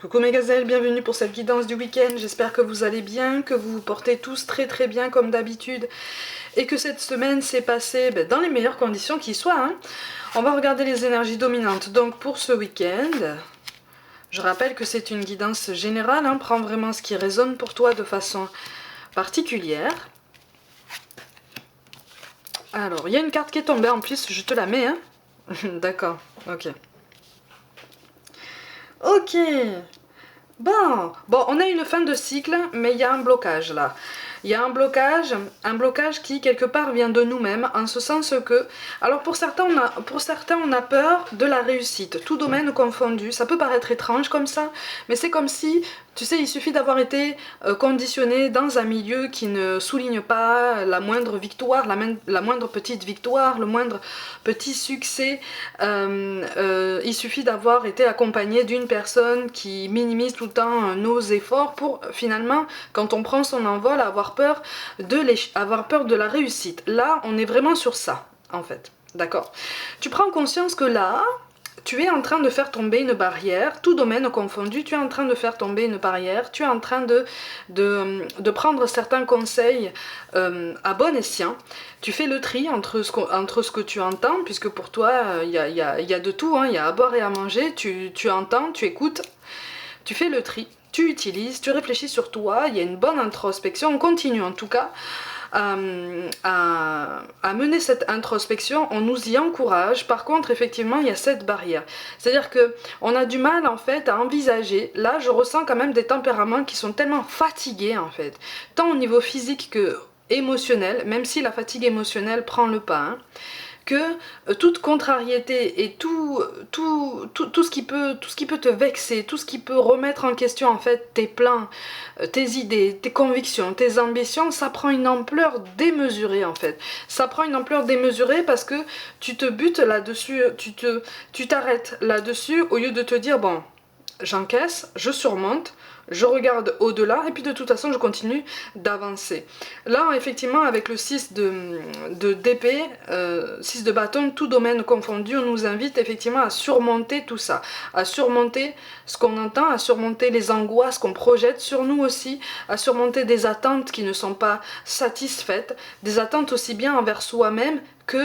Coucou mes gazelles, bienvenue pour cette guidance du week-end. J'espère que vous allez bien, que vous vous portez tous très bien comme d'habitude et que cette semaine s'est passée dans les meilleures conditions qui soient. Hein. On va regarder les énergies dominantes donc pour ce week-end. Je rappelle que c'est une guidance générale, hein. Prends vraiment ce qui résonne pour toi de façon particulière. Alors, il y a une carte qui est tombée en plus, je te la mets. Hein. D'accord, ok. Ok. Bon, on a une fin de cycle, mais il y a un blocage là. Il y a un blocage qui quelque part vient de nous-mêmes, en ce sens que, alors pour certains on a peur de la réussite, tout domaine confondu. Ça peut paraître étrange comme ça, mais c'est comme si, tu sais, il suffit d'avoir été conditionné dans un milieu qui ne souligne pas la moindre victoire, la moindre petite victoire, le moindre petit succès. Il suffit d'avoir été accompagné d'une personne qui minimise tout le temps nos efforts pour finalement, quand on prend son envol, avoir peur de la réussite. Là, on est vraiment sur ça, en fait. D'accord? Tu prends conscience que là, tu es en train de faire tomber une barrière, tout domaine confondu, tu es en train de faire tomber une barrière, tu es en train de prendre certains conseils à bon escient. Tu fais le tri entre ce que tu entends, puisque pour toi, il y a de tout, hein, y a à boire et à manger, tu entends, tu écoutes, tu fais le tri, tu utilises, tu réfléchis sur toi, il y a une bonne introspection, on continue en tout cas à mener cette introspection, on nous y encourage. Par contre, effectivement, il y a cette barrière. C'est-à-dire que on a du mal en fait à envisager. Là, je ressens quand même des tempéraments qui sont tellement fatigués en fait, tant au niveau physique que émotionnel, même si la fatigue émotionnelle prend le pas. Hein, que toute contrariété et tout ce qui peut te vexer, tout ce qui peut remettre en question en fait tes plans, tes idées, tes convictions, tes ambitions, ça prend une ampleur démesurée en fait. Ça prend une ampleur démesurée parce que tu te butes là-dessus, tu t'arrêtes là-dessus au lieu de te dire bon, j'encaisse, je surmonte, je regarde au-delà et puis de toute façon je continue d'avancer. Là effectivement avec le 6 d'épée, 6 de bâton, tout domaine confondu, on nous invite effectivement à surmonter tout ça, à surmonter ce qu'on entend, à surmonter les angoisses qu'on projette sur nous aussi, à surmonter des attentes qui ne sont pas satisfaites, des attentes aussi bien envers soi-même que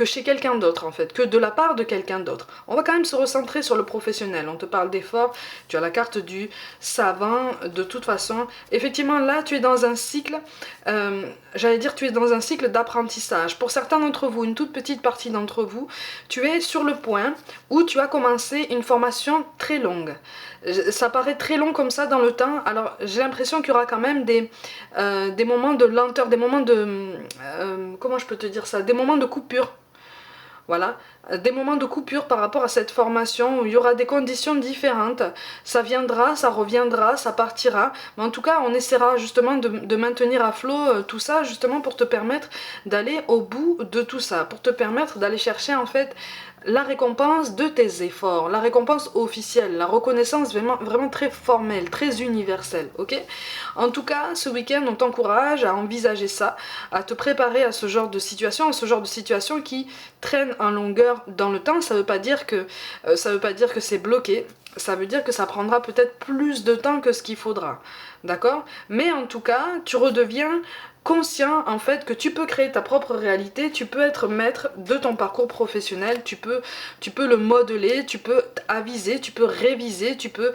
chez quelqu'un d'autre en fait, que de la part de quelqu'un d'autre. On va quand même se recentrer sur le professionnel, on te parle d'effort, tu as la carte du savant, de toute façon, effectivement là tu es dans un cycle, j'allais dire tu es dans un cycle d'apprentissage. Pour certains d'entre vous, une toute petite partie d'entre vous, tu es sur le point où tu as commencé une formation très longue. Ça paraît très long comme ça dans le temps, alors j'ai l'impression qu'il y aura quand même des moments de lenteur, des moments de... comment je peux te dire ça? Des moments de coupure. Voilà, des moments de coupure par rapport à cette formation où il y aura des conditions différentes. Ça viendra, ça reviendra, ça partira. Mais en tout cas, on essaiera justement de maintenir à flot tout ça, justement pour te permettre d'aller au bout de tout ça, pour te permettre d'aller chercher en fait la récompense de tes efforts, la récompense officielle, la reconnaissance vraiment très formelle, très universelle, ok? En tout cas, ce week-end, on t'encourage à envisager ça, à te préparer à ce genre de situation qui traîne en longueur dans le temps. Ça veut pas dire que c'est bloqué, ça veut dire que ça prendra peut-être plus de temps que ce qu'il faudra, d'accord? Mais en tout cas, tu redeviens conscient en fait que tu peux créer ta propre réalité, tu peux être maître de ton parcours professionnel, tu peux le modeler, tu peux aviser, tu peux réviser, tu peux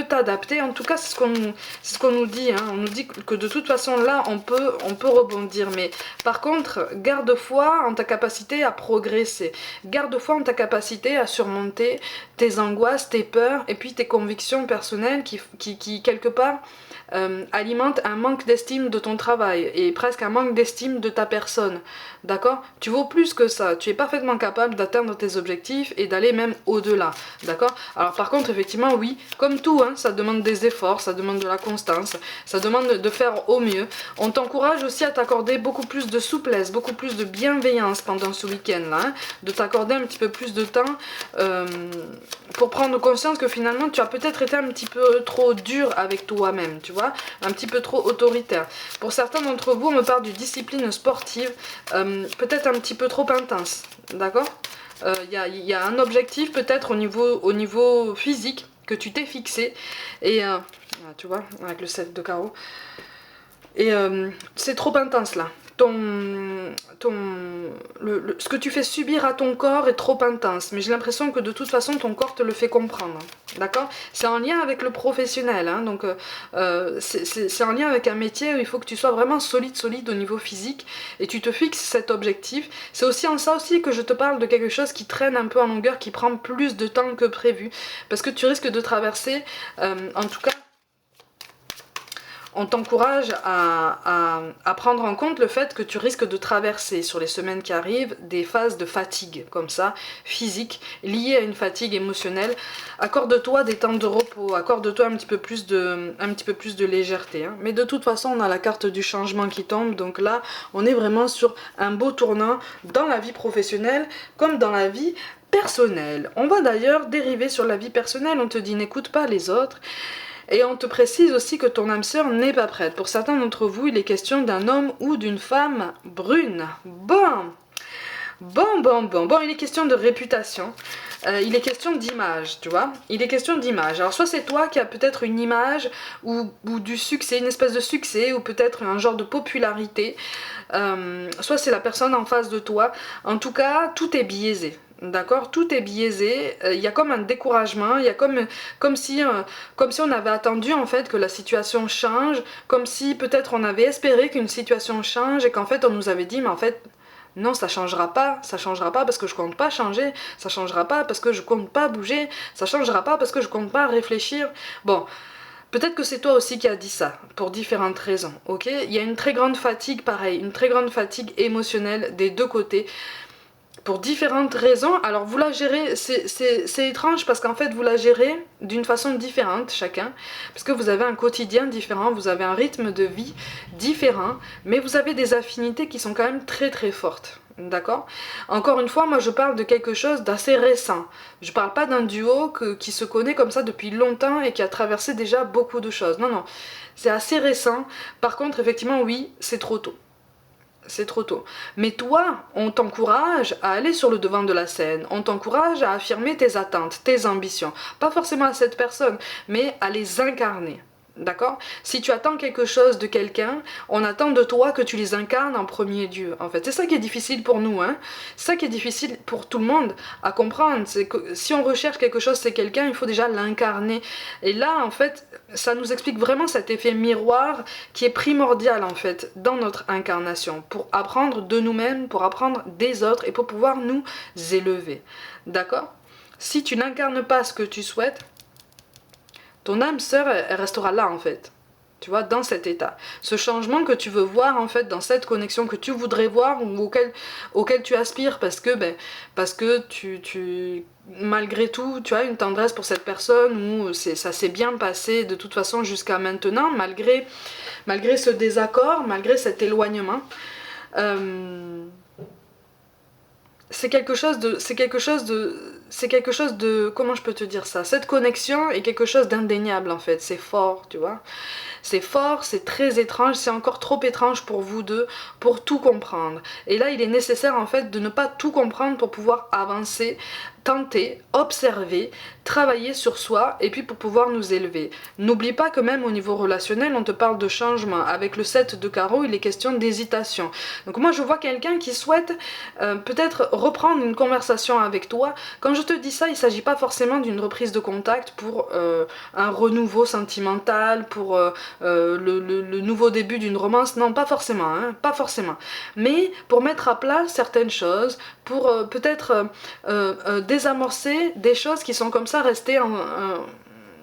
t'adapter. En tout cas, c'est ce qu'on nous dit, hein. On nous dit que de toute façon là on peut rebondir, mais par contre garde foi en ta capacité à progresser, garde foi en ta capacité à surmonter tes angoisses, tes peurs et puis tes convictions personnelles qui quelque part alimente un manque d'estime de ton travail et presque un manque d'estime de ta personne, d'accord? Tu vaux plus que ça, tu es parfaitement capable d'atteindre tes objectifs et d'aller même au-delà, d'accord? Alors par contre effectivement oui, comme tout, hein, ça demande des efforts, ça demande de la constance, ça demande de faire au mieux. On t'encourage aussi à t'accorder beaucoup plus de souplesse, beaucoup plus de bienveillance pendant ce week-end là, hein, de t'accorder un petit peu plus de temps pour prendre conscience que finalement tu as peut-être été un petit peu trop dur avec toi-même, tu vois, un petit peu trop autoritaire. Pour certains d'entre vous, on me parle d'une discipline sportive peut-être un petit peu trop intense, d'accord? y a un objectif peut-être au niveau physique que tu t'es fixé. Et tu vois, avec le 7 de carreau. Et c'est trop intense là. Ce que tu fais subir à ton corps est trop intense. Mais j'ai l'impression que de toute façon ton corps te le fait comprendre. D'accord? C'est en lien avec le professionnel. Hein, donc c'est en lien avec un métier où il faut que tu sois vraiment solide au niveau physique. Et tu te fixes cet objectif. C'est aussi en ça aussi que je te parle de quelque chose qui traîne un peu en longueur, qui prend plus de temps que prévu. Parce que tu risques de traverser, en tout cas, on t'encourage à prendre en compte le fait que tu risques de traverser sur les semaines qui arrivent des phases de fatigue, comme ça, physique, liées à une fatigue émotionnelle. Accorde-toi des temps de repos, accorde-toi un petit peu plus de légèreté. Hein. Mais de toute façon, on a la carte du changement qui tombe, donc là, on est vraiment sur un beau tournant dans la vie professionnelle comme dans la vie personnelle. On va d'ailleurs dériver sur la vie personnelle, on te dit n'écoute pas les autres. Et on te précise aussi que ton âme sœur n'est pas prête. Pour certains d'entre vous, il est question d'un homme ou d'une femme brune. Bon, il est question de réputation. Il est question d'image, tu vois. Il est question d'image. Alors soit c'est toi qui as peut-être une image ou du succès, une espèce de succès ou peut-être un genre de popularité. Soit c'est la personne en face de toi. En tout cas, tout est biaisé. D'accord, tout est biaisé, il y a comme un découragement, il y a comme si on avait attendu en fait que la situation change, comme si peut-être on avait espéré qu'une situation change et qu'en fait on nous avait dit mais en fait non ça changera pas parce que je compte pas changer, ça changera pas parce que je compte pas bouger, ça changera pas parce que je compte pas réfléchir. Bon, peut-être que c'est toi aussi qui as dit ça, pour différentes raisons, ok? Il y a une très grande fatigue pareil, une très grande fatigue émotionnelle des deux côtés. Pour différentes raisons, alors vous la gérez, c'est étrange parce qu'en fait vous la gérez d'une façon différente chacun, parce que vous avez un quotidien différent, vous avez un rythme de vie différent, mais vous avez des affinités qui sont quand même très très fortes, d'accord? Encore une fois, moi je parle de quelque chose d'assez récent, je parle pas d'un duo qui se connaît comme ça depuis longtemps et qui a traversé déjà beaucoup de choses, non non, c'est assez récent, par contre effectivement oui, c'est trop tôt. C'est trop tôt. Mais toi, on t'encourage à aller sur le devant de la scène, on t'encourage à affirmer tes attentes, tes ambitions. Pas forcément à cette personne, mais à les incarner. D'accord? Si tu attends quelque chose de quelqu'un, on attend de toi que tu les incarnes en premier lieu. En fait, c'est ça qui est difficile pour nous, hein. C'est ça qui est difficile pour tout le monde à comprendre. C'est que si on recherche quelque chose, c'est quelqu'un, il faut déjà l'incarner. Et là, en fait, ça nous explique vraiment cet effet miroir qui est primordial en fait dans notre incarnation pour apprendre de nous-mêmes, pour apprendre des autres et pour pouvoir nous élever. D'accord? Si tu n'incarnes pas ce que tu souhaites, ton âme sœur, elle restera là en fait. Tu vois, dans cet état. Ce changement que tu veux voir en fait, dans cette connexion que tu voudrais voir ou auquel tu aspires parce que tu malgré tout, tu as une tendresse pour cette personne ou ça s'est bien passé de toute façon jusqu'à maintenant, malgré ce désaccord, malgré cet éloignement. C'est quelque chose de, comment je peux te dire ça? Cette connexion est quelque chose d'indéniable en fait, c'est fort, tu vois. C'est fort, c'est très étrange, c'est encore trop étrange pour vous deux, pour tout comprendre. Et là, il est nécessaire en fait de ne pas tout comprendre pour pouvoir avancer, tenter, observer, travailler sur soi et puis pour pouvoir nous élever. N'oublie pas que même au niveau relationnel, on te parle de changement. Avec le 7 de carreau, il est question d'hésitation. Donc moi, je vois quelqu'un qui souhaite peut-être reprendre une conversation avec toi. Quand je te dis ça, il ne s'agit pas forcément d'une reprise de contact pour un renouveau sentimental, pour le nouveau début d'une romance. Non, pas forcément, hein, pas forcément. Mais pour mettre à plat certaines choses, pour peut-être désamorcer des choses qui sont comme ça restées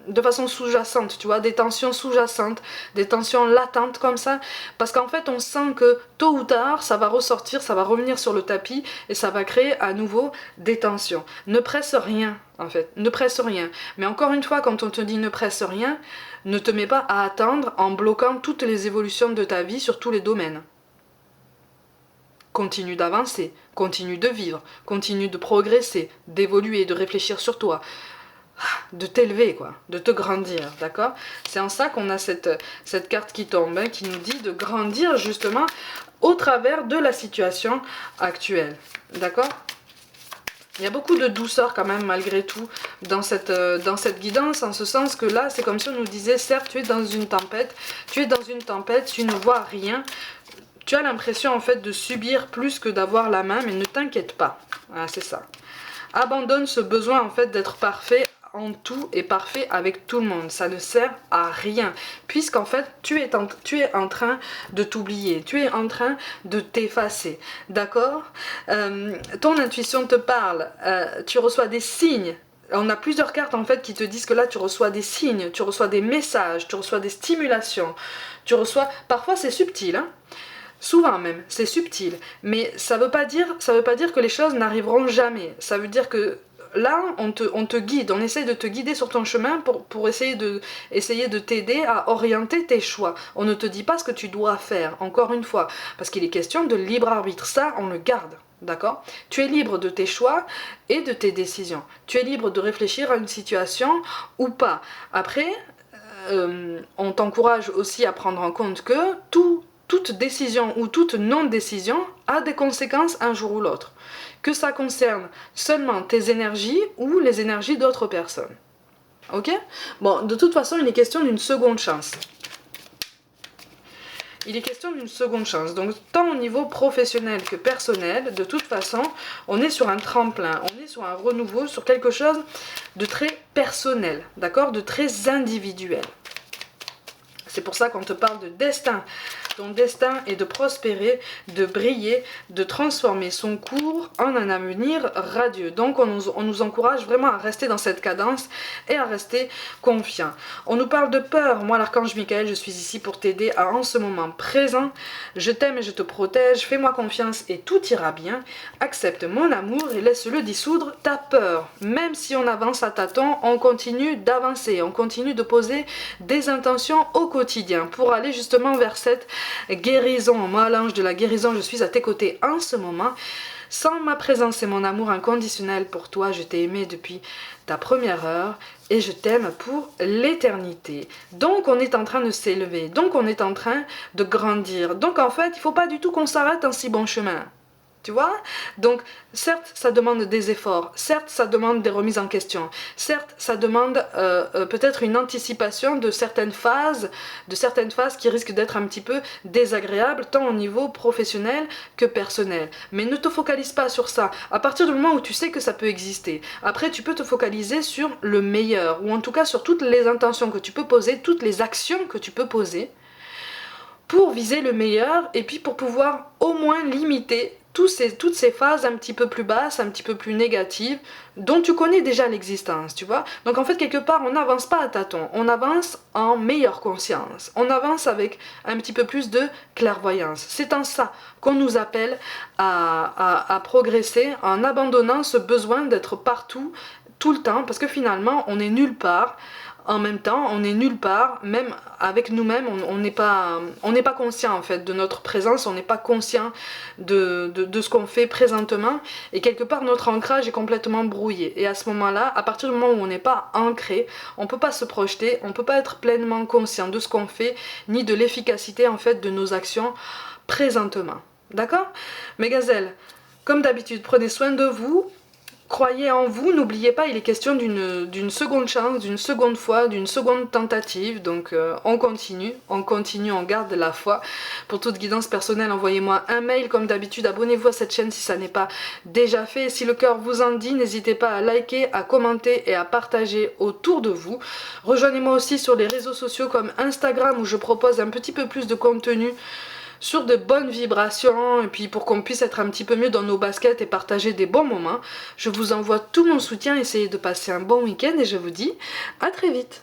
de façon sous-jacente, tu vois, des tensions sous-jacentes, des tensions latentes comme ça, parce qu'en fait on sent que tôt ou tard ça va ressortir, ça va revenir sur le tapis et ça va créer à nouveau des tensions. Ne presse rien en fait, ne presse rien. Mais encore une fois, quand on te dit ne presse rien, ne te mets pas à attendre en bloquant toutes les évolutions de ta vie sur tous les domaines. Continue d'avancer, continue de vivre, continue de progresser, d'évoluer, de réfléchir sur toi, de t'élever quoi, de te grandir, d'accord? C'est en ça qu'on a cette carte qui tombe, hein, qui nous dit de grandir justement au travers de la situation actuelle, d'accord? Il y a beaucoup de douceur quand même malgré tout dans cette guidance, en ce sens que là c'est comme si on nous disait certes tu es dans une tempête, tu ne vois rien, tu as l'impression en fait de subir plus que d'avoir la main, mais ne t'inquiète pas, voilà, c'est ça. Abandonne ce besoin en fait d'être parfait en tout et parfait avec tout le monde, ça ne sert à rien, puisqu'en fait tu es en train de t'oublier, tu es en train de t'effacer, d'accord. Ton intuition te parle, tu reçois des signes. On a plusieurs cartes en fait qui te disent que là tu reçois des signes, tu reçois des messages, tu reçois des stimulations, tu reçois, parfois c'est subtil, hein. Souvent même, c'est subtil, mais ça veut pas dire que les choses n'arriveront jamais. Ça veut dire que là, on te guide, on essaye de te guider sur ton chemin pour essayer de t'aider à orienter tes choix. On ne te dit pas ce que tu dois faire, encore une fois, parce qu'il est question de libre arbitre. Ça, on le garde, d'accord? Tu es libre de tes choix et de tes décisions. Tu es libre de réfléchir à une situation ou pas. Après, on t'encourage aussi à prendre en compte que toute décision ou toute non-décision a des conséquences un jour ou l'autre. Que ça concerne seulement tes énergies ou les énergies d'autres personnes. Ok? Bon, de toute façon, il est question d'une seconde chance. Il est question d'une seconde chance. Donc, tant au niveau professionnel que personnel, de toute façon, on est sur un tremplin, on est sur un renouveau, sur quelque chose de très personnel, d'accord? De très individuel. C'est pour ça qu'on te parle de destin. Ton destin est de prospérer, de briller, de transformer son cours en un avenir radieux. Donc on nous encourage vraiment à rester dans cette cadence et à rester confiant. On nous parle de peur. Moi, l'archange Michael, je suis ici pour t'aider à en ce moment présent. Je t'aime et je te protège. Fais-moi confiance et tout ira bien. Accepte mon amour et laisse-le dissoudre ta peur. Même si on avance à tâtons, on continue d'avancer. On continue de poser des intentions au quotidien pour aller justement vers cette guérison. Moi, l'ange de la guérison, je suis à tes côtés en ce moment. Sans ma présence et mon amour inconditionnel pour toi, je t'ai aimé depuis ta première heure et je t'aime pour l'éternité. Donc on est en train de s'élever, donc on est en train de grandir. Donc en fait, il ne faut pas du tout qu'on s'arrête en si bon chemin. Tu vois? Donc, certes, ça demande des efforts, certes, ça demande des remises en question, certes, ça demande peut-être une anticipation de certaines phases qui risquent d'être un petit peu désagréables, tant au niveau professionnel que personnel. Mais ne te focalise pas sur ça. À partir du moment où tu sais que ça peut exister, après, tu peux te focaliser sur le meilleur, ou en tout cas sur toutes les intentions que tu peux poser, toutes les actions que tu peux poser, pour viser le meilleur, et puis pour pouvoir au moins limiter toutes ces phases un petit peu plus basses, un petit peu plus négatives, dont tu connais déjà l'existence, tu vois. Donc en fait, quelque part, on n'avance pas à tâtons, on avance en meilleure conscience, on avance avec un petit peu plus de clairvoyance. C'est en ça qu'on nous appelle à progresser, en abandonnant ce besoin d'être partout, tout le temps, parce que finalement, on est nulle part. En même temps, on est nulle part, même avec nous-mêmes, on n'est pas conscient en fait de notre présence, on n'est pas conscient de ce qu'on fait présentement, et quelque part notre ancrage est complètement brouillé. Et à ce moment-là, à partir du moment où on n'est pas ancré, on ne peut pas se projeter, on ne peut pas être pleinement conscient de ce qu'on fait, ni de l'efficacité en fait de nos actions présentement. D'accord? Mes gazelles, comme d'habitude, prenez soin de vous. Croyez en vous, n'oubliez pas, il est question d'une seconde chance, d'une seconde fois, d'une seconde tentative. Donc on continue, on garde la foi. Pour toute guidance personnelle, envoyez-moi un mail comme d'habitude. Abonnez-vous à cette chaîne si ça n'est pas déjà fait. Si le cœur vous en dit, n'hésitez pas à liker, à commenter et à partager autour de vous. Rejoignez-moi aussi sur les réseaux sociaux comme Instagram où je propose un petit peu plus de contenu sur de bonnes vibrations, et puis pour qu'on puisse être un petit peu mieux dans nos baskets et partager des bons moments. Je vous envoie tout mon soutien, essayez de passer un bon week-end et je vous dis à très vite.